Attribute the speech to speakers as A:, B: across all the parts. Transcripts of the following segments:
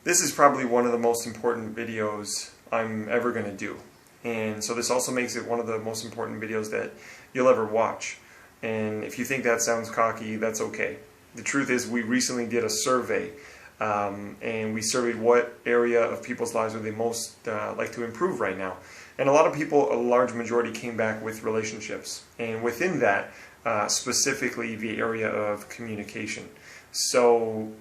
A: This is probably one of the most important videos I'm ever going to do. And so this also makes it one of the most important videos that you'll ever watch. And if you think that sounds cocky, that's okay. The truth is, we recently did a survey, and we surveyed what area of people's lives would they most like to improve right now. And a lot of people, a large majority, came back with relationships. And within that, specifically the area of communication. So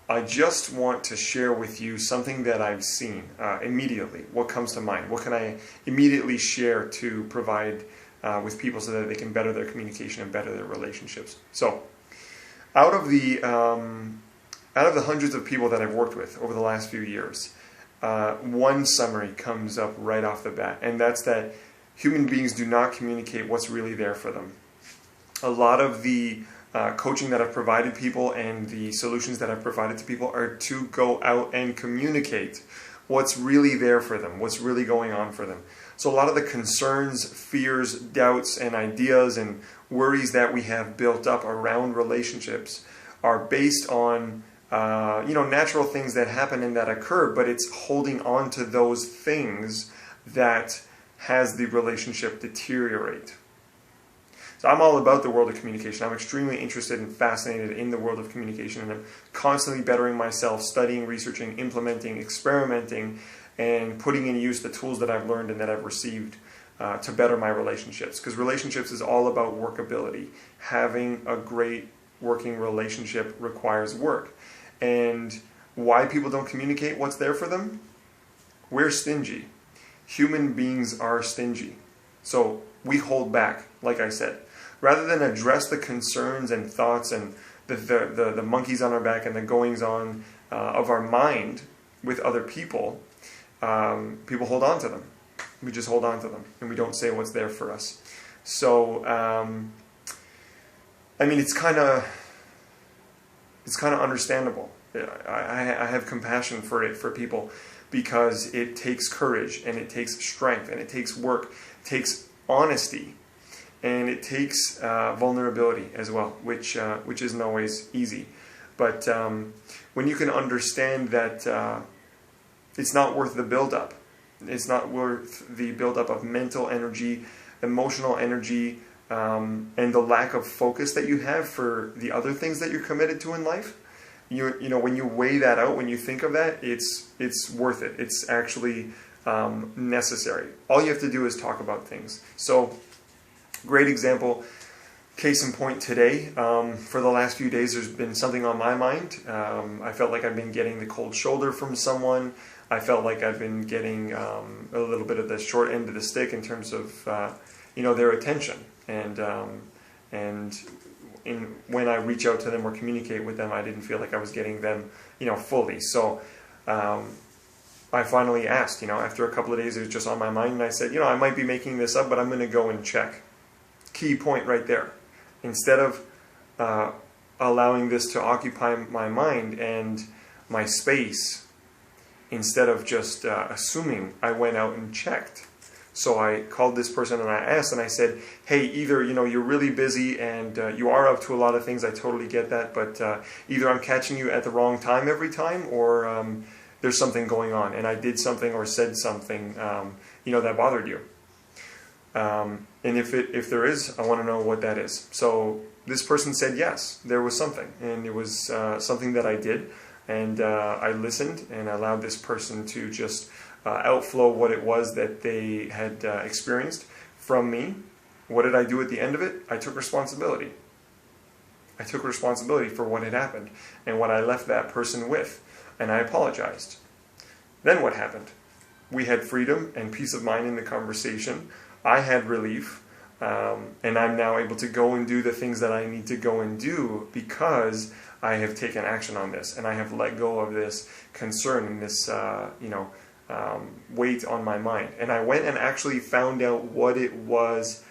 A: I just want to share with you something that I've seen immediately. What comes to mind? What can I immediately share to provide with people so that they can better their communication and better their relationships? So, out of the hundreds of people that I've worked with over the last few years, one summary comes up right off the bat, and that's that human beings do not communicate what's really there for them. A lot of the coaching that I've provided people and the solutions that I've provided to people are to go out and communicate what's really there for them, what's really going on for them. So a lot of the concerns, fears, doubts, and ideas and worries that we have built up around relationships are based on natural things that happen and that occur, but it's holding on to those things that has the relationship deteriorate. So I'm all about the world of communication. I'm extremely interested and fascinated in the world of communication, and I'm constantly bettering myself, studying, researching, implementing, experimenting, and putting in use the tools that I've learned and that I've received to better my relationships. Because relationships is all about workability. Having a great working relationship requires work. And why people don't communicate what's there for them? We're stingy. Human beings are stingy. So we hold back, like I said. Rather than address the concerns and thoughts and the monkeys on our back and the goings-on of our mind with other people, people hold on to them. We just hold on to them, and we don't say what's there for us. So, it's kind of understandable. I have compassion for people, because it takes courage, and it takes strength, and it takes work, it takes honesty, and it takes vulnerability as well, which isn't always easy. But when you can understand that it's not worth the build-up, it's not worth the build-up of mental energy, emotional energy, and the lack of focus that you have for the other things that you're committed to in life. When you weigh that out, when you think of that, it's worth it. It's actually necessary. All you have to do is talk about things. So, great example, case in point today. For the last few days, there's been something on my mind. I felt like I've been getting the cold shoulder from someone. I felt like I've been getting a little bit of the short end of the stick in terms of their attention. And when I reach out to them or communicate with them, I didn't feel like I was getting them, fully. So I finally asked, after a couple of days, it was just on my mind, and I said, I might be making this up, but I'm going to go and check. Key point right there. Instead of allowing this to occupy my mind and my space, instead of just assuming, I went out and checked. So I called this person and I asked, and I said, hey, either you're really busy and you are up to a lot of things, I totally get that, but either I'm catching you at the wrong time every time, or there's something going on, and I did something or said something that bothered you. And if there is, I want to know what that is. So this person said yes, there was something, and it was something that I did, and I listened and allowed this person to just outflow what it was that they had experienced from me. What did I do at the end of it? I took responsibility. I took responsibility for what had happened and what I left that person with, and I apologized. Then what happened? We had freedom and peace of mind in the conversation. I had relief, and I'm now able to go and do the things that I need to go and do because I have taken action on this, and I have let go of this concern and this, weight on my mind. And I went and actually found out what it was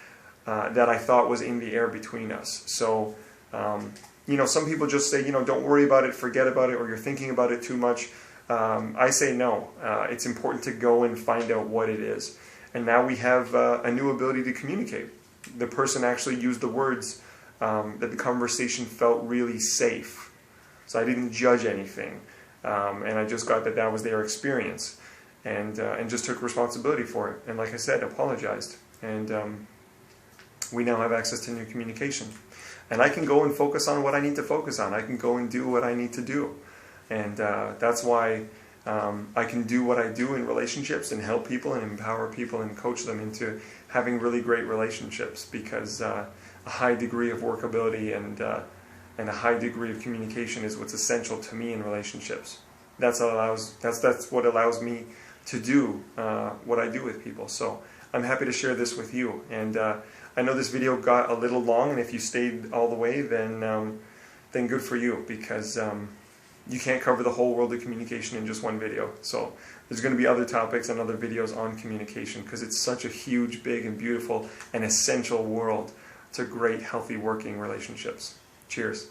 A: that I thought was in the air between us. So, some people just say, don't worry about it, forget about it, or you're thinking about it too much. I say no. It's important to go and find out what it is. And now we have a new ability to communicate. The person actually used the words that the conversation felt really safe. So I didn't judge anything. And I just got that that was their experience, and just took responsibility for it. And like I said, apologized. And we now have access to new communication. And I can go and focus on what I need to focus on. I can go and do what I need to do. And that's why I can do what I do in relationships and help people and empower people and coach them into having really great relationships, because a high degree of workability and a high degree of communication is what's essential to me in relationships. That's what allows me to do what I do with people. So I'm happy to share this with you. And I know this video got a little long, and if you stayed all the way, then good for you, because you can't cover the whole world of communication in just one video. So there's going to be other topics and other videos on communication, because it's such a huge, big, and beautiful and essential world to great, healthy working relationships. Cheers.